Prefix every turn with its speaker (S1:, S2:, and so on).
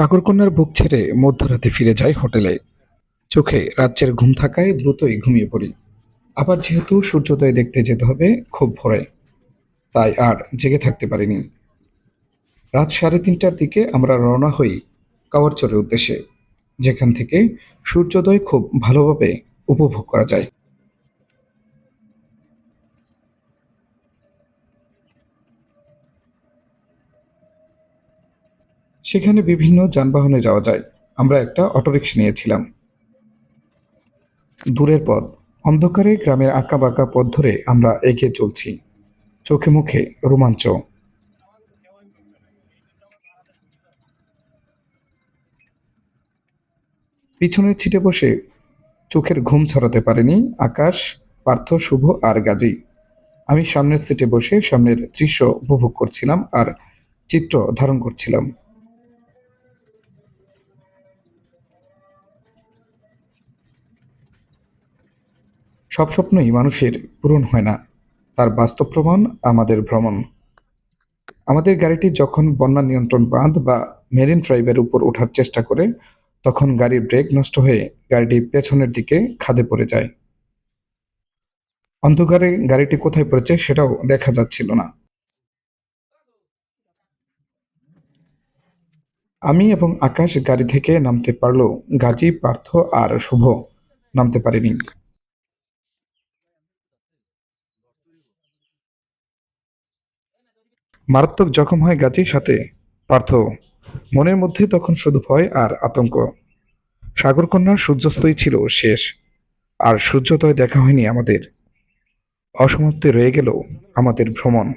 S1: সাগরকন্যার বুক ছেড়ে মধ্যরাতে ফিরে যাই হোটেলে। চোখে রাজ্যের ঘুম থাকায় দ্রুতই ঘুমিয়ে পড়ি। আবার যেহেতু সূর্যোদয় দেখতে যেতে হবে খুব ভোরে, তাই আর জেগে থাকতে পারিনি। রাত 3:30টার দিকে আমরা রওনা হই কাওয়ারচরের উদ্দেশ্যে, যেখান থেকে সূর্যোদয় খুব ভালোভাবে উপভোগ করা যায়। সেখানে বিভিন্ন যানবাহনে যাওয়া যায়। আমরা একটা অটোরিকশা নিয়েছিলাম। দূরের পথ, অন্ধকারে গ্রামের আঁকাবাঁকা পথ ধরে আমরা এগিয়ে চলছি, চোখে মুখে রোমাঞ্চ। পিছনের সিটে বসে চোখের ঘুম ছড়াতে পারেনি আকাশ, পার্থ, শুভ আর গাজী। আমি সামনের সিটে বসে সামনের দৃশ্য উপভোগ করছিলাম আর চিত্র ধারণ করছিলাম। সব স্বপ্নই মানুষের পূরণ হয় না, তার বাস্তব প্রমাণ আমাদের ভ্রমণ। আমাদের গাড়িটি যখন বন্যা নিয়ন্ত্রণ বাঁধ বা মেরিন ড্রাইভের উপর ওঠার চেষ্টা করে, তখন গাড়ির ব্রেক নষ্ট হয়ে গাড়িটি পেছনের দিকে খাদে পড়ে যায়। অন্ধকারে গাড়িটি কোথায় পড়েছে সেটাও দেখা যাচ্ছিল না। আমি এবং আকাশ গাড়ি থেকে নামতে পারলেও গাজী, পার্থ আর শুভ নামতে পারেনি। মারাত্মক জখম হয় গাজীর, সাথে পার্থ। মনের মধ্যে তখন শুধু ভয় আর আতঙ্ক। সাগরকন্যার সূর্যাস্তই ছিল শেষ, আর সূর্যোদয় দেখা হয়নি আমাদের। অসমাপ্তি রয়ে গেল আমাদের ভ্রমণ।